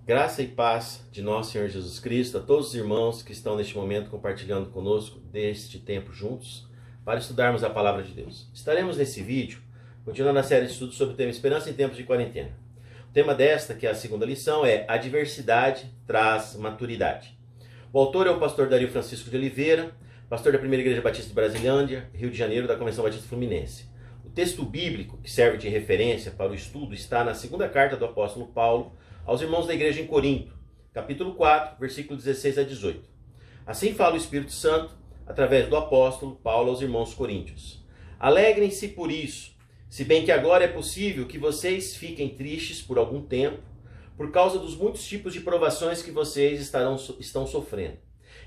Graça e paz de nosso Senhor Jesus Cristo a todos os irmãos que estão neste momento compartilhando conosco deste tempo juntos para estudarmos a Palavra de Deus. Estaremos nesse vídeo continuando a série de estudos sobre o tema Esperança em Tempos de Quarentena. O tema desta, que é a segunda lição, é A Diversidade Traz Maturidade. O autor é o pastor Dario Francisco de Oliveira, pastor da Primeira Igreja Batista de Brasilândia, Rio de Janeiro, da Convenção Batista Fluminense. O texto bíblico que serve de referência para o estudo está na segunda carta do apóstolo Paulo aos irmãos da igreja em Corinto, capítulo 4, versículo 16 a 18. Assim fala o Espírito Santo, através do apóstolo Paulo aos irmãos coríntios. Alegrem-se por isso, se bem que agora é possível que vocês fiquem tristes por algum tempo, por causa dos muitos tipos de provações que vocês estão sofrendo.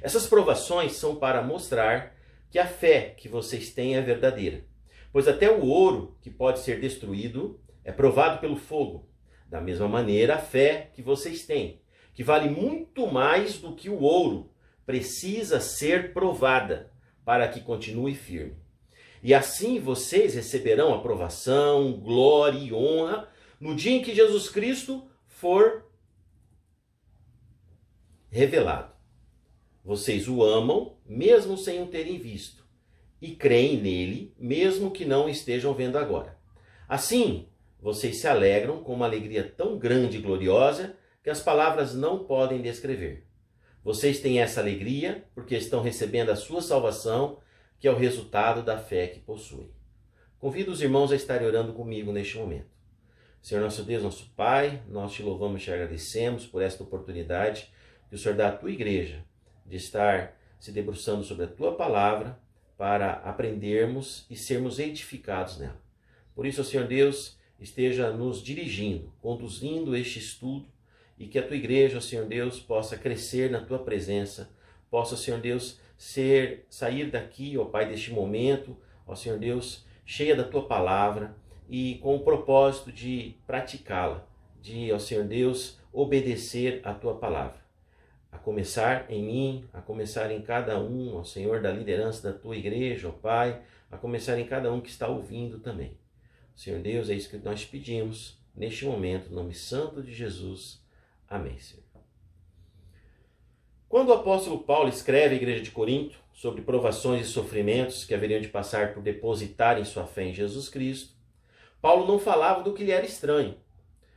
Essas provações são para mostrar que a fé que vocês têm é verdadeira. Pois até o ouro, que pode ser destruído, é provado pelo fogo. Da mesma maneira, a fé que vocês têm, que vale muito mais do que o ouro, precisa ser provada para que continue firme. E assim vocês receberão aprovação, glória e honra no dia em que Jesus Cristo for revelado. Vocês o amam, mesmo sem o terem visto, e creem nele, mesmo que não o estejam vendo agora. Assim, vocês se alegram com uma alegria tão grande e gloriosa que as palavras não podem descrever. Vocês têm essa alegria porque estão recebendo a sua salvação, que é o resultado da fé que possuem. Convido os irmãos a estarem orando comigo neste momento. Senhor nosso Deus, nosso Pai, nós te louvamos e te agradecemos por esta oportunidade que o Senhor dá à tua igreja de estar se debruçando sobre a tua palavra para aprendermos e sermos edificados nela. Por isso, Senhor Deus, esteja nos dirigindo, conduzindo este estudo e que a tua igreja, Senhor Deus, possa crescer na tua presença, possa, Senhor Deus, sair daqui, ó Pai, deste momento, ó Senhor Deus, cheia da tua palavra e com o propósito de praticá-la, de, ó Senhor Deus, obedecer a tua palavra. A começar em mim, a começar em cada um, ó Senhor, da liderança da tua igreja, ó Pai, a começar em cada um que está ouvindo também. Senhor Deus, é isso que nós pedimos neste momento, no nome santo de Jesus. Amém, Senhor. Quando o apóstolo Paulo escreve à igreja de Corinto sobre provações e sofrimentos que haveriam de passar por depositarem sua fé em Jesus Cristo, Paulo não falava do que lhe era estranho.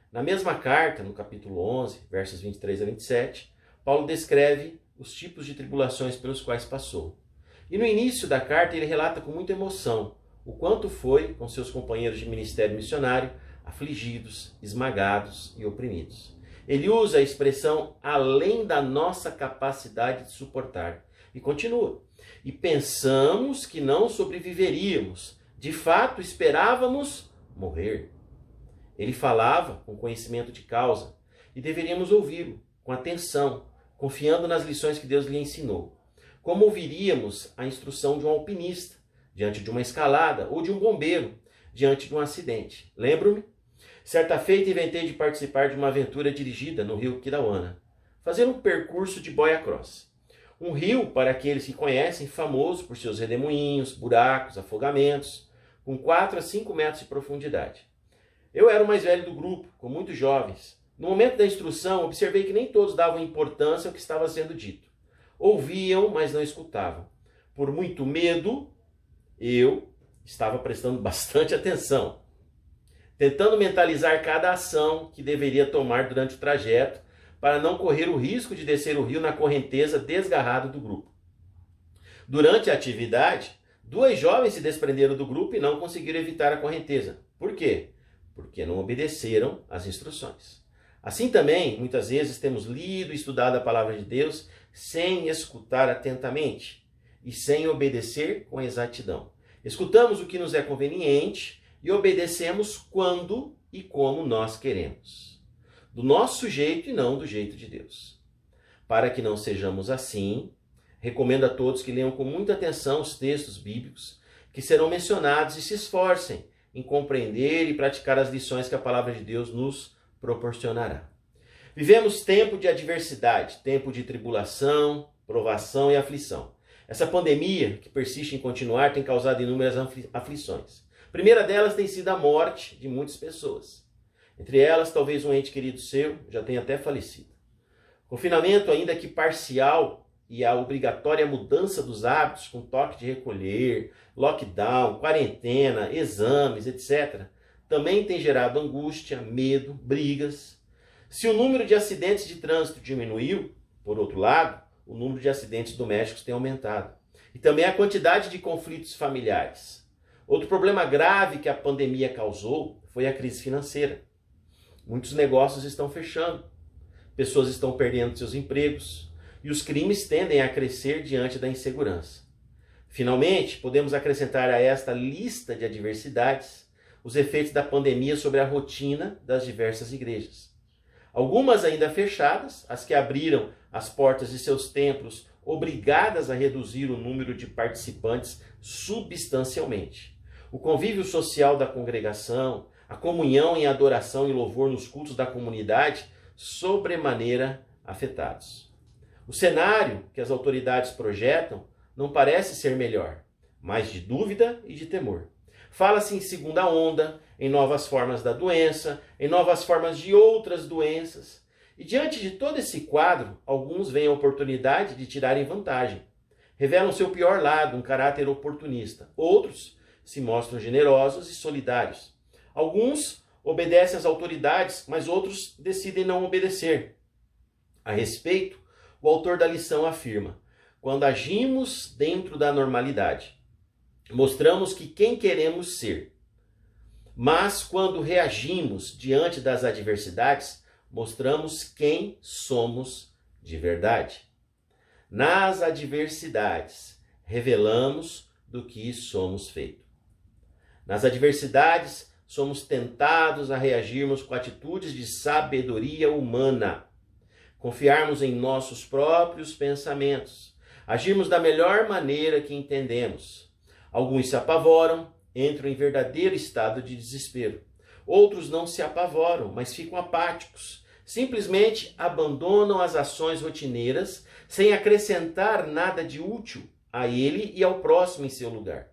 Na mesma carta, no capítulo 11, versos 23 a 27, Paulo descreve os tipos de tribulações pelos quais passou. E no início da carta ele relata com muita emoção o quanto foi, com seus companheiros de ministério missionário, afligidos, esmagados e oprimidos. Ele usa a expressão além da nossa capacidade de suportar. E continua. E pensamos que não sobreviveríamos. De fato, esperávamos morrer. Ele falava com conhecimento de causa e deveríamos ouvi-lo com atenção, confiando nas lições que Deus lhe ensinou. Como ouviríamos a instrução de um alpinista diante de uma escalada, ou de um bombeiro diante de um acidente. Lembro-me? Certa feita inventei de participar de uma aventura dirigida no rio Quirauana, fazer um percurso de boia cross. Um rio, para aqueles que conhecem, famoso por seus redemoinhos, buracos, afogamentos, com 4 a 5 metros de profundidade. Eu era o mais velho do grupo, com muitos jovens. No momento da instrução, observei que nem todos davam importância ao que estava sendo dito. Ouviam, mas não escutavam. Por muito medo, eu estava prestando bastante atenção, tentando mentalizar cada ação que deveria tomar durante o trajeto para não correr o risco de descer o rio na correnteza desgarrado do grupo. Durante a atividade, 2 jovens se desprenderam do grupo e não conseguiram evitar a correnteza. Por quê? Porque não obedeceram às instruções. Assim também, muitas vezes temos lido e estudado a palavra de Deus sem escutar atentamente e sem obedecer com exatidão. Escutamos o que nos é conveniente e obedecemos quando e como nós queremos. Do nosso jeito e não do jeito de Deus. Para que não sejamos assim, recomendo a todos que leiam com muita atenção os textos bíblicos que serão mencionados e se esforcem em compreender e praticar as lições que a palavra de Deus nos proporcionará. Vivemos tempo de adversidade, tempo de tribulação, provação e aflição. Essa pandemia, que persiste em continuar, tem causado inúmeras aflições. A primeira delas tem sido a morte de muitas pessoas. Entre elas, talvez um ente querido seu já tenha até falecido. Confinamento, ainda que parcial, e a obrigatória mudança dos hábitos com toque de recolher, lockdown, quarentena, exames, etc., também tem gerado angústia, medo, brigas. Se o número de acidentes de trânsito diminuiu, por outro lado, o número de acidentes domésticos tem aumentado. E também a quantidade de conflitos familiares. Outro problema grave que a pandemia causou foi a crise financeira. Muitos negócios estão fechando, pessoas estão perdendo seus empregos e os crimes tendem a crescer diante da insegurança. Finalmente, podemos acrescentar a esta lista de adversidades os efeitos da pandemia sobre a rotina das diversas igrejas. Algumas ainda fechadas, as que abriram as portas de seus templos, obrigadas a reduzir o número de participantes substancialmente. O convívio social da congregação, a comunhão em adoração e louvor nos cultos da comunidade, sobremaneira afetados. O cenário que as autoridades projetam não parece ser melhor, mas de dúvida e de temor. Fala-se em segunda onda, em novas formas da doença, em novas formas de outras doenças. E diante de todo esse quadro, alguns veem a oportunidade de tirarem vantagem. Revelam seu pior lado, um caráter oportunista. Outros se mostram generosos e solidários. Alguns obedecem às autoridades, mas outros decidem não obedecer. A respeito, o autor da lição afirma: quando agimos dentro da normalidade, mostramos que quem queremos ser. Mas quando reagimos diante das adversidades, mostramos quem somos de verdade. Nas adversidades, revelamos do que somos feitos. Nas adversidades, somos tentados a reagirmos com atitudes de sabedoria humana, confiarmos em nossos próprios pensamentos, agirmos da melhor maneira que entendemos. Alguns se apavoram, entram em verdadeiro estado de desespero. Outros não se apavoram, mas ficam apáticos. Simplesmente abandonam as ações rotineiras sem acrescentar nada de útil a ele e ao próximo em seu lugar.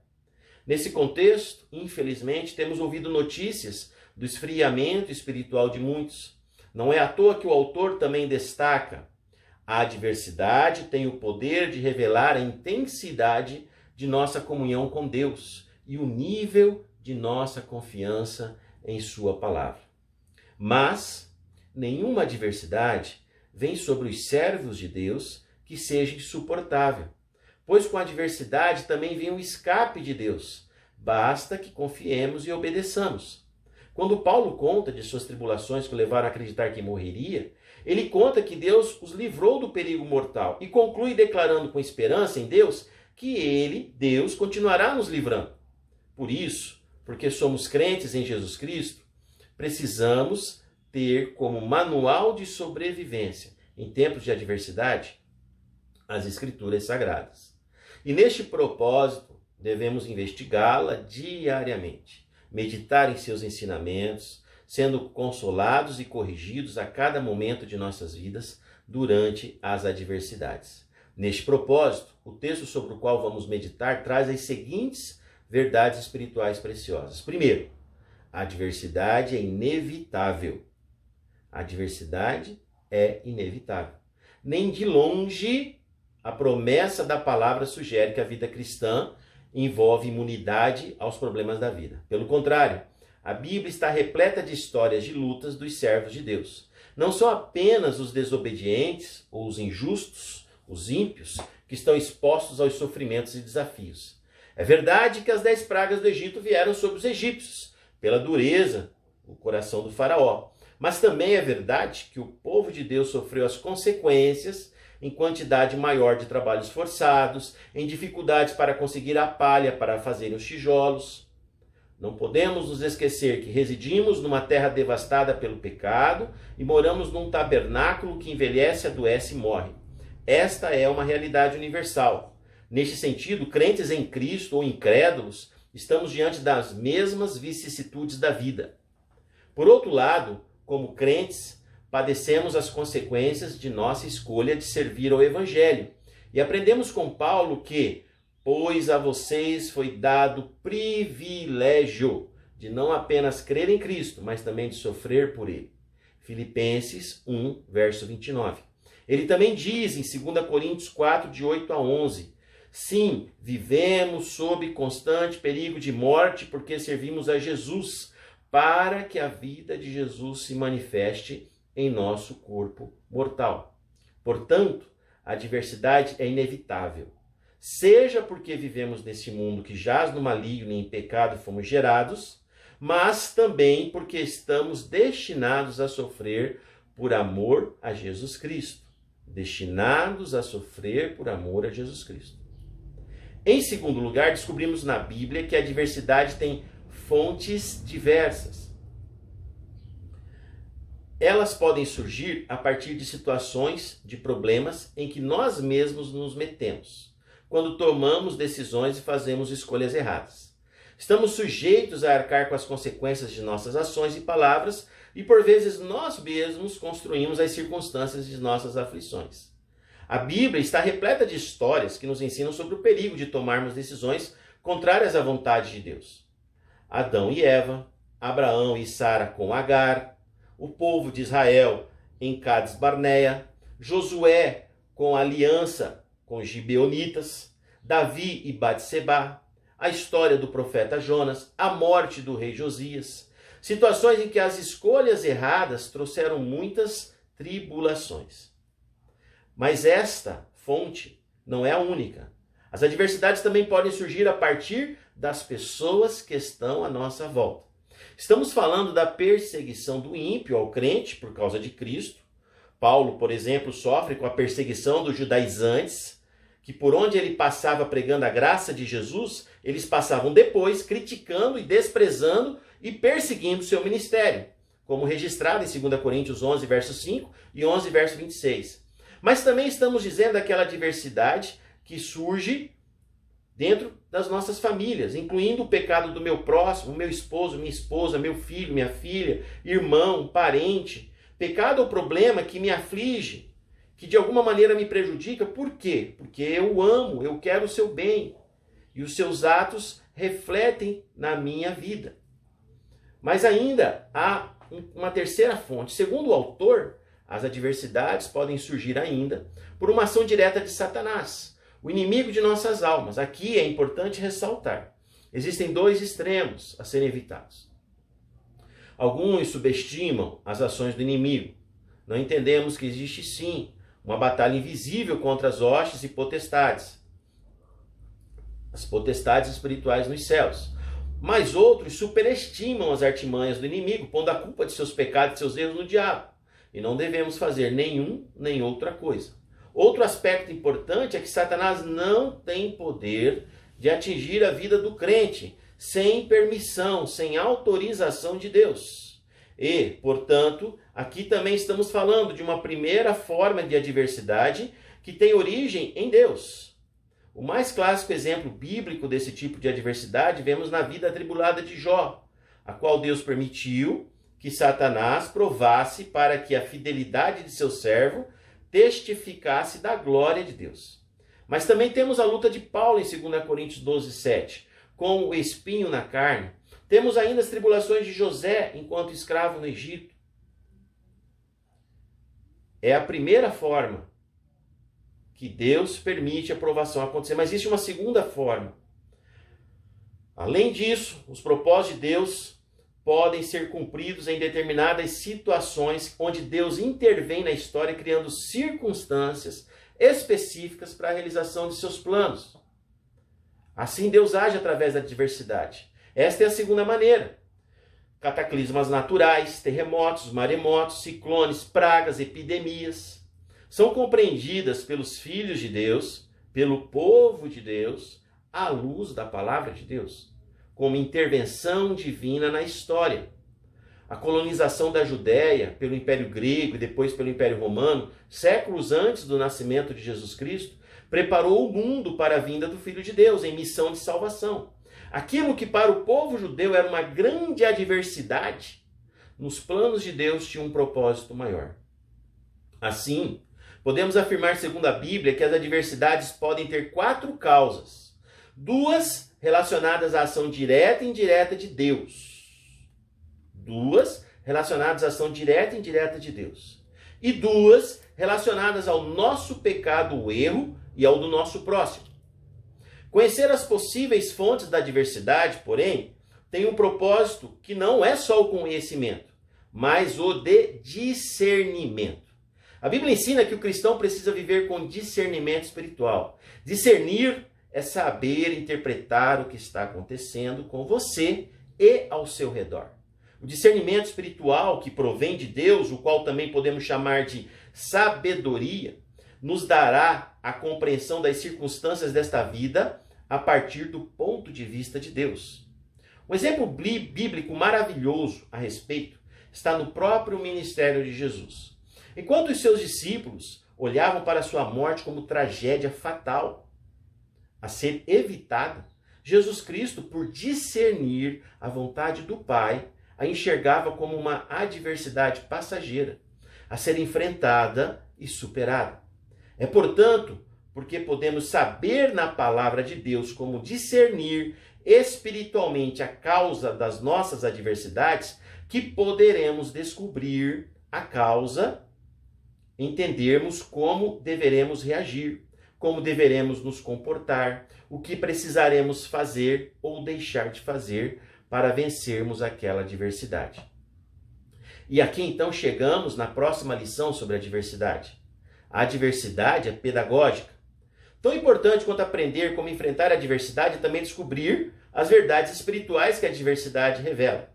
Nesse contexto, infelizmente, temos ouvido notícias do esfriamento espiritual de muitos. Não é à toa que o autor também destaca: a adversidade tem o poder de revelar a intensidade de nossa comunhão com Deus e o nível de nossa confiança em sua palavra. Mas nenhuma adversidade vem sobre os servos de Deus que seja insuportável, pois com a adversidade também vem o escape de Deus. Basta que confiemos e obedeçamos. Quando Paulo conta de suas tribulações que o levaram a acreditar que morreria, ele conta que Deus os livrou do perigo mortal e conclui declarando com esperança em Deus que ele, Deus, continuará nos livrando. Por isso, porque somos crentes em Jesus Cristo, precisamos ter como manual de sobrevivência em tempos de adversidade as Escrituras Sagradas. E neste propósito, devemos investigá-la diariamente, meditar em seus ensinamentos, sendo consolados e corrigidos a cada momento de nossas vidas durante as adversidades. Neste propósito, o texto sobre o qual vamos meditar traz as seguintes verdades espirituais preciosas. Primeiro, a adversidade é inevitável. A adversidade é inevitável. Nem de longe a promessa da palavra sugere que a vida cristã envolve imunidade aos problemas da vida. Pelo contrário, a Bíblia está repleta de histórias de lutas dos servos de Deus. Não são apenas os desobedientes ou os injustos, os ímpios, que estão expostos aos sofrimentos e desafios. É verdade que as 10 pragas do Egito vieram sobre os egípcios, pela dureza do coração do faraó. Mas também é verdade que o povo de Deus sofreu as consequências em quantidade maior de trabalhos forçados, em dificuldades para conseguir a palha para fazerem os tijolos. Não podemos nos esquecer que residimos numa terra devastada pelo pecado e moramos num tabernáculo que envelhece, adoece e morre. Esta é uma realidade universal. Neste sentido, crentes em Cristo ou incrédulos, estamos diante das mesmas vicissitudes da vida. Por outro lado, como crentes, padecemos as consequências de nossa escolha de servir ao Evangelho. E aprendemos com Paulo que, pois a vocês foi dado privilégio de não apenas crer em Cristo, mas também de sofrer por Ele. Filipenses 1, verso 29. Ele também diz em 2 Coríntios 4, de 8 a 11, sim, vivemos sob constante perigo de morte porque servimos a Jesus, para que a vida de Jesus se manifeste em nosso corpo mortal. Portanto, a adversidade é inevitável. Seja porque vivemos nesse mundo que jaz no maligno e em pecado fomos gerados, mas também porque estamos destinados a sofrer por amor a Jesus Cristo. Destinados a sofrer por amor a Jesus Cristo. Em segundo lugar, descobrimos na Bíblia que a adversidade tem fontes diversas. Elas podem surgir a partir de situações, de problemas em que nós mesmos nos metemos, quando tomamos decisões e fazemos escolhas erradas. Estamos sujeitos a arcar com as consequências de nossas ações e palavras e por vezes nós mesmos construímos as circunstâncias de nossas aflições. A Bíblia está repleta de histórias que nos ensinam sobre o perigo de tomarmos decisões contrárias à vontade de Deus. Adão e Eva, Abraão e Sara com Agar, o povo de Israel em Cades Barneia, Josué com a aliança com os gibeonitas, Davi e Batseba, a história do profeta Jonas, a morte do rei Josias, situações em que as escolhas erradas trouxeram muitas tribulações. Mas esta fonte não é a única. As adversidades também podem surgir a partir das pessoas que estão à nossa volta. Estamos falando da perseguição do ímpio ao crente por causa de Cristo. Paulo, por exemplo, sofre com a perseguição dos judaizantes, que por onde ele passava pregando a graça de Jesus, eles passavam depois criticando e desprezando e perseguindo seu ministério, como registrado em 2 Coríntios 11, verso 5 e 11, verso 26. Mas também estamos dizendo daquela diversidade que surge dentro das nossas famílias, incluindo o pecado do meu próximo, meu esposo, minha esposa, meu filho, minha filha, irmão, parente. Pecado ou problema que me aflige, que de alguma maneira me prejudica. Por quê? Porque eu amo, eu quero o seu bem. E os seus atos refletem na minha vida. Mas ainda há uma terceira fonte. Segundo o autor, as adversidades podem surgir ainda por uma ação direta de Satanás, o inimigo de nossas almas. Aqui é importante ressaltar: existem dois extremos a serem evitados. Alguns subestimam as ações do inimigo. Não entendemos que existe sim uma batalha invisível contra as hostes e potestades, as potestades espirituais nos céus. Mas outros superestimam as artimanhas do inimigo, pondo a culpa de seus pecados e seus erros no diabo. E não devemos fazer nenhum nem outra coisa. Outro aspecto importante é que Satanás não tem poder de atingir a vida do crente sem permissão, sem autorização de Deus. E, portanto, aqui também estamos falando de uma primeira forma de adversidade que tem origem em Deus. O mais clássico exemplo bíblico desse tipo de adversidade vemos na vida atribulada de Jó, a qual Deus permitiu que Satanás provasse para que a fidelidade de seu servo testificasse da glória de Deus. Mas também temos a luta de Paulo em 2 Coríntios 12, 7, com o espinho na carne. Temos ainda as tribulações de José enquanto escravo no Egito. É a primeira forma que Deus permite a provação acontecer. Mas existe uma segunda forma. Além disso, os propósitos de Deus podem ser cumpridos em determinadas situações onde Deus intervém na história, criando circunstâncias específicas para a realização de seus planos. Assim, Deus age através da adversidade. Esta é a segunda maneira. Cataclismas naturais, terremotos, maremotos, ciclones, pragas, epidemias são compreendidas pelos filhos de Deus, pelo povo de Deus, à luz da palavra de Deus, como intervenção divina na história. A colonização da Judéia pelo Império Grego e depois pelo Império Romano, séculos antes do nascimento de Jesus Cristo, preparou o mundo para a vinda do Filho de Deus em missão de salvação. Aquilo que para o povo judeu era uma grande adversidade, nos planos de Deus tinha um propósito maior. Assim, podemos afirmar, segundo a Bíblia, que as adversidades podem ter 4 causas. 2 relacionadas à ação direta e indireta de Deus. 2 relacionadas à ação direta e indireta de Deus. E 2 relacionadas ao nosso pecado, o erro, e ao do nosso próximo. Conhecer as possíveis fontes da diversidade, porém, tem um propósito que não é só o conhecimento, mas o de discernimento. A Bíblia ensina que o cristão precisa viver com discernimento espiritual. Discernir é saber interpretar o que está acontecendo com você e ao seu redor. O discernimento espiritual que provém de Deus, o qual também podemos chamar de sabedoria, nos dará a compreensão das circunstâncias desta vida a partir do ponto de vista de Deus. Um exemplo bíblico maravilhoso a respeito está no próprio ministério de Jesus. Enquanto os seus discípulos olhavam para sua morte como tragédia fatal a ser evitada, Jesus Cristo, por discernir a vontade do Pai, a enxergava como uma adversidade passageira a ser enfrentada e superada. É, portanto, porque podemos saber na palavra de Deus como discernir espiritualmente a causa das nossas adversidades, que poderemos descobrir a causa, entendermos como deveremos reagir, como deveremos nos comportar, o que precisaremos fazer ou deixar de fazer para vencermos aquela adversidade. E aqui então chegamos na próxima lição sobre a diversidade. A diversidade é pedagógica. Tão importante quanto aprender como enfrentar a diversidade é também descobrir as verdades espirituais que a diversidade revela.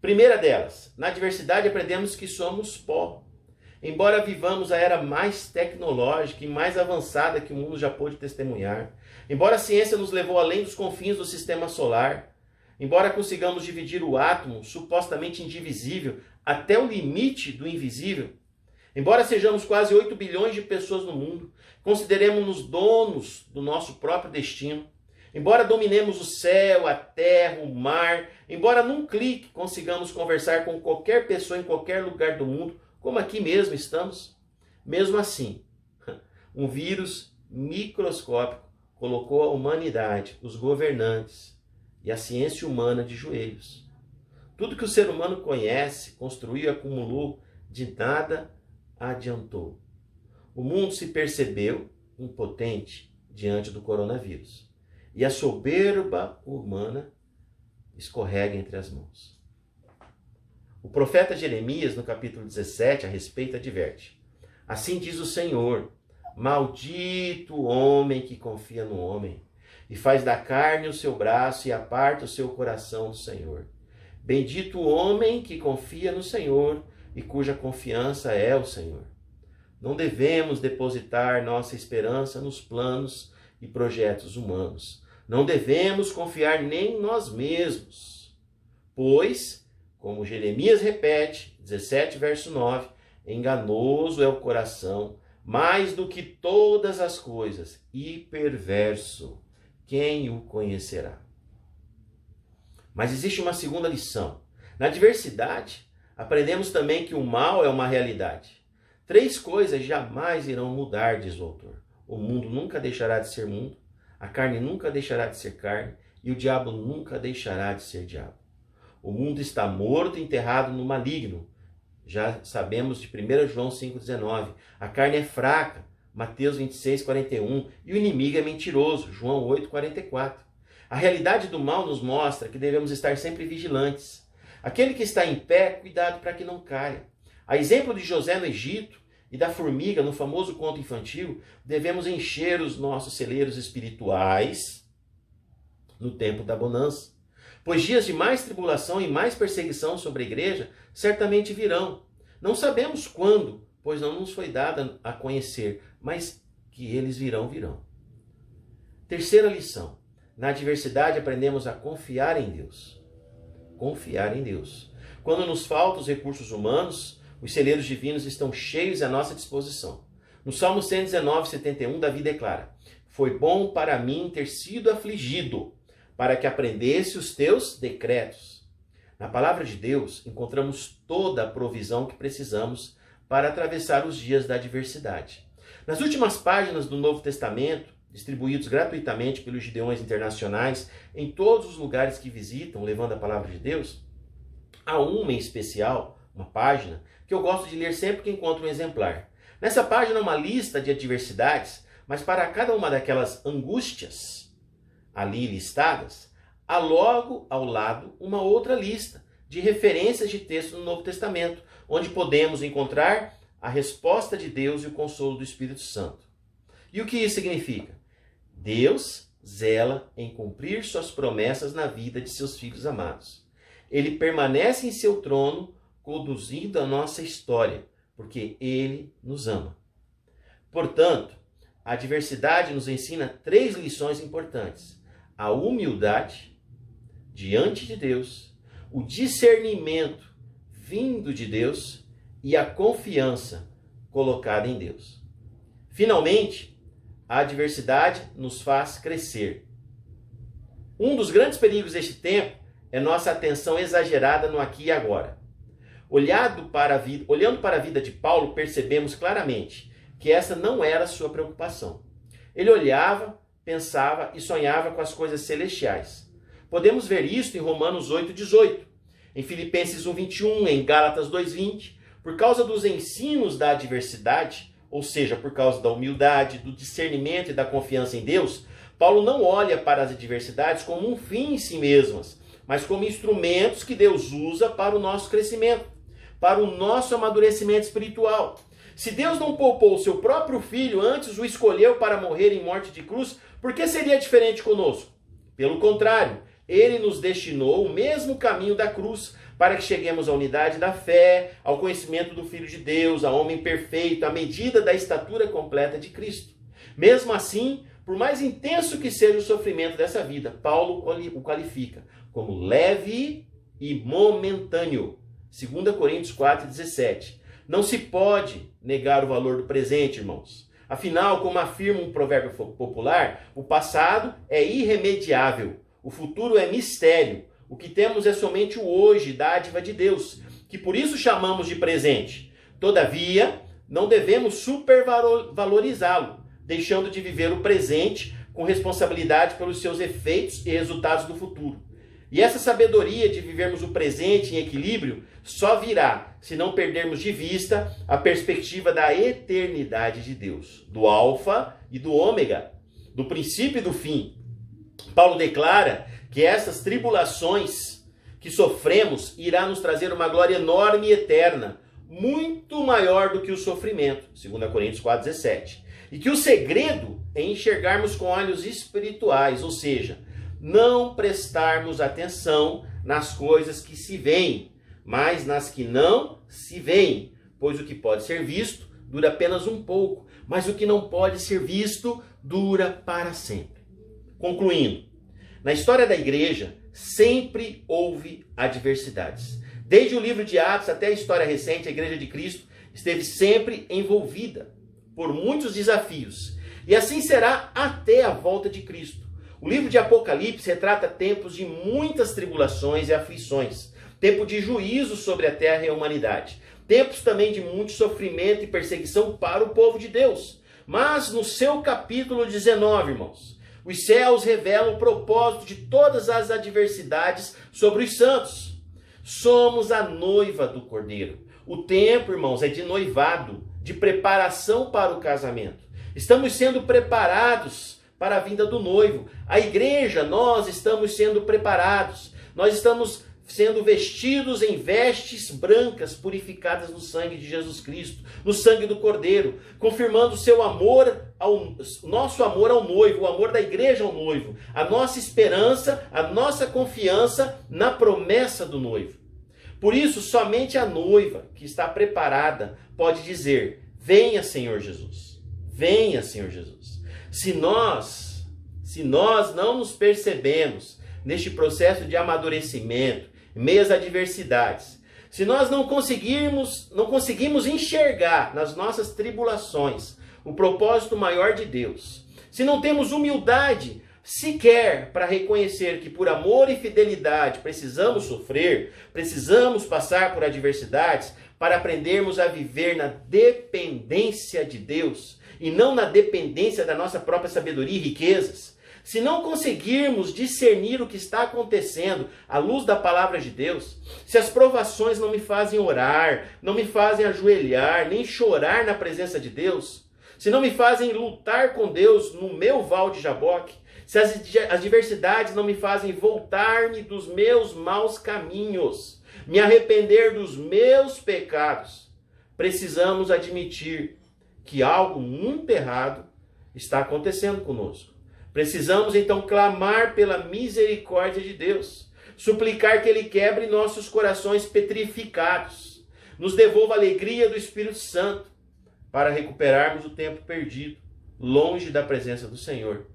Primeira delas, na diversidade aprendemos que somos pó. Embora vivamos a era mais tecnológica e mais avançada que o mundo já pôde testemunhar, embora a ciência nos levou além dos confins do sistema solar, embora consigamos dividir o átomo, supostamente indivisível, até o limite do invisível, embora sejamos quase 8 bilhões de pessoas no mundo, consideremos-nos donos do nosso próprio destino, embora dominemos o céu, a terra, o mar, embora num clique consigamos conversar com qualquer pessoa em qualquer lugar do mundo, como aqui mesmo estamos, mesmo assim, um vírus microscópico colocou a humanidade, os governantes e a ciência humana de joelhos. Tudo que o ser humano conhece, construiu e acumulou, de nada adiantou. O mundo se percebeu impotente diante do coronavírus. E a soberba humana escorrega entre as mãos. O profeta Jeremias, no capítulo 17, a respeito, adverte: assim diz o Senhor, maldito o homem que confia no homem, e faz da carne o seu braço e aparta o seu coração do Senhor. Bendito o homem que confia no Senhor e cuja confiança é o Senhor. Não devemos depositar nossa esperança nos planos e projetos humanos. Não devemos confiar nem em nós mesmos, pois, como Jeremias repete, 17, verso 9, enganoso é o coração, mais do que todas as coisas, e perverso, quem o conhecerá? Mas existe uma segunda lição. Na diversidade, aprendemos também que o mal é uma realidade. 3 coisas jamais irão mudar, diz o autor. O mundo nunca deixará de ser mundo, a carne nunca deixará de ser carne, e o diabo nunca deixará de ser diabo. O mundo está morto e enterrado no maligno. Já sabemos de 1 João 5,19. A carne é fraca, Mateus 26, 41. E o inimigo é mentiroso, João 8, 44. A realidade do mal nos mostra que devemos estar sempre vigilantes. Aquele que está em pé, cuidado para que não caia. A exemplo de José no Egito e da formiga no famoso conto infantil, devemos encher os nossos celeiros espirituais no tempo da bonança. Pois dias de mais tribulação e mais perseguição sobre a igreja certamente virão. Não sabemos quando, pois não nos foi dada a conhecer, mas que eles virão. Terceira lição. Na adversidade aprendemos a confiar em Deus. Confiar em Deus. Quando nos faltam os recursos humanos, os celeiros divinos estão cheios à nossa disposição. No Salmo 119, 71, Davi declara: foi bom para mim ter sido afligido, para que aprendesse os teus decretos. Na palavra de Deus, encontramos toda a provisão que precisamos para atravessar os dias da adversidade. Nas últimas páginas do Novo Testamento, distribuídos gratuitamente pelos Gideões Internacionais em todos os lugares que visitam, levando a palavra de Deus, Há uma em especial, uma página, que eu gosto de ler sempre que encontro um exemplar. Nessa página, uma lista de adversidades, mas para cada uma daquelas angústias ali listadas, há logo ao lado uma outra lista de referências de textos no Novo Testamento, onde podemos encontrar a resposta de Deus e o consolo do Espírito Santo. E o que isso significa? Deus zela em cumprir suas promessas na vida de seus filhos amados. Ele permanece em seu trono, conduzindo a nossa história, porque Ele nos ama. Portanto, a adversidade nos ensina 3 lições importantes: a humildade diante de Deus, o discernimento vindo de Deus e a confiança colocada em Deus. Finalmente, a adversidade nos faz crescer. Um dos grandes perigos deste tempo é nossa atenção exagerada no aqui e agora. Olhando para a vida de Paulo, percebemos claramente que essa não era a sua preocupação. Ele olhava, pensava e sonhava com as coisas celestiais. Podemos ver isso em Romanos 8,18, em Filipenses 1,21, em Gálatas 2,20. Por causa dos ensinos da adversidade, ou seja, por causa da humildade, do discernimento e da confiança em Deus, Paulo não olha para as adversidades como um fim em si mesmas, mas como instrumentos que Deus usa para o nosso crescimento, para o nosso amadurecimento espiritual. Se Deus não poupou o seu próprio filho, antes o escolheu para morrer em morte de cruz, por que seria diferente conosco? Pelo contrário, ele nos destinou o mesmo caminho da cruz, para que cheguemos à unidade da fé, ao conhecimento do Filho de Deus, a homem perfeito, à medida da estatura completa de Cristo. Mesmo assim, por mais intenso que seja o sofrimento dessa vida, Paulo o qualifica como leve e momentâneo. 2 Coríntios 4,17. Não se pode negar o valor do presente, irmãos. Afinal, como afirma um provérbio popular, o passado é irremediável, o futuro é mistério. O que temos é somente o hoje, dádiva de Deus, que por isso chamamos de presente. Todavia, não devemos supervalorizá-lo, deixando de viver o presente com responsabilidade pelos seus efeitos e resultados do futuro. E essa sabedoria de vivermos o presente em equilíbrio só virá se não perdermos de vista a perspectiva da eternidade de Deus, do alfa e do ômega, do princípio e do fim. Paulo declara que essas tribulações que sofremos irá nos trazer uma glória enorme e eterna, muito maior do que o sofrimento, 2 Coríntios 4,17. E que o segredo é enxergarmos com olhos espirituais, ou seja, não prestarmos atenção nas coisas que se veem, mas nas que não se veem, pois o que pode ser visto dura apenas um pouco, mas o que não pode ser visto dura para sempre. Concluindo, na história da igreja sempre houve adversidades. Desde o livro de Atos até a história recente, a Igreja de Cristo esteve sempre envolvida por muitos desafios. E assim será até a volta de Cristo. O livro de Apocalipse retrata tempos de muitas tribulações e aflições. Tempo de juízo sobre a terra e a humanidade. Tempos também de muito sofrimento e perseguição para o povo de Deus. Mas no seu capítulo 19, irmãos, os céus revelam o propósito de todas as adversidades sobre os santos. Somos a noiva do Cordeiro. O tempo, irmãos, é de noivado, de preparação para o casamento. Estamos sendo preparados para a vinda do noivo. A igreja, nós estamos sendo preparados. Nós estamos sendo vestidos em vestes brancas, purificadas no sangue de Jesus Cristo, no sangue do Cordeiro, confirmando o seu amor, nosso amor ao noivo, o amor da igreja ao noivo, a nossa esperança, a nossa confiança na promessa do noivo. Por isso, somente a noiva que está preparada pode dizer: venha, Senhor Jesus. Venha, Senhor Jesus. Se nós não nos percebemos neste processo de amadurecimento, em meio às adversidades, se nós não conseguimos enxergar nas nossas tribulações o propósito maior de Deus, se não temos humildade sequer para reconhecer que por amor e fidelidade precisamos sofrer, precisamos passar por adversidades para aprendermos a viver na dependência de Deus e não na dependência da nossa própria sabedoria e riquezas, se não conseguirmos discernir o que está acontecendo à luz da palavra de Deus, se as provações não me fazem orar, não me fazem ajoelhar, nem chorar na presença de Deus, se não me fazem lutar com Deus no meu val de Jaboque, se as adversidades não me fazem voltar-me dos meus maus caminhos, me arrepender dos meus pecados, precisamos admitir que algo muito errado está acontecendo conosco. Precisamos então clamar pela misericórdia de Deus, suplicar que Ele quebre nossos corações petrificados, nos devolva a alegria do Espírito Santo, para recuperarmos o tempo perdido, longe da presença do Senhor,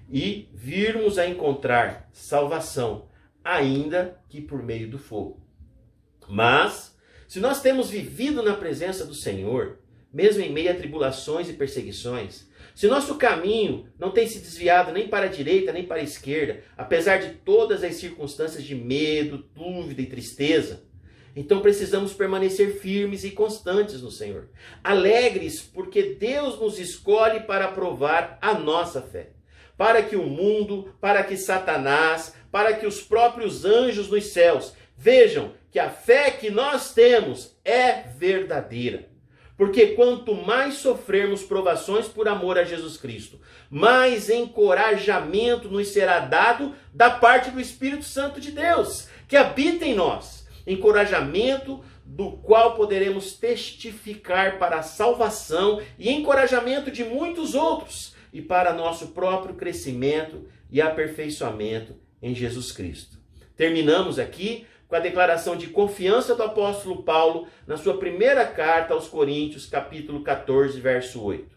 e virmos a encontrar salvação, ainda que por meio do fogo. Mas, se nós temos vivido na presença do Senhor, mesmo em meio a tribulações e perseguições, se nosso caminho não tem se desviado nem para a direita nem para a esquerda, apesar de todas as circunstâncias de medo, dúvida e tristeza, então precisamos permanecer firmes e constantes no Senhor. Alegres porque Deus nos escolhe para provar a nossa fé. Para que o mundo, para que Satanás, para que os próprios anjos nos céus vejam que a fé que nós temos é verdadeira. Porque quanto mais sofrermos provações por amor a Jesus Cristo, mais encorajamento nos será dado da parte do Espírito Santo de Deus, que habita em nós. Encorajamento do qual poderemos testificar para a salvação e encorajamento de muitos outros e para nosso próprio crescimento e aperfeiçoamento em Jesus Cristo. Terminamos aqui com a declaração de confiança do apóstolo Paulo na sua primeira carta aos Coríntios, capítulo 14, verso 8.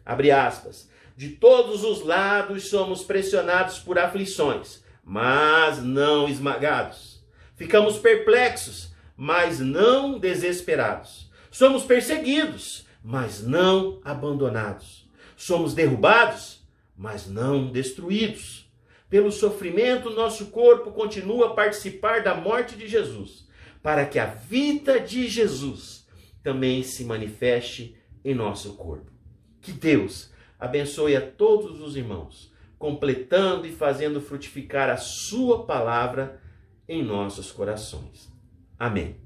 Abre aspas. De todos os lados somos pressionados por aflições, mas não esmagados. Ficamos perplexos, mas não desesperados. Somos perseguidos, mas não abandonados. Somos derrubados, mas não destruídos. Pelo sofrimento, nosso corpo continua a participar da morte de Jesus, para que a vida de Jesus também se manifeste em nosso corpo. Que Deus abençoe a todos os irmãos, completando e fazendo frutificar a sua palavra em nossos corações. Amém.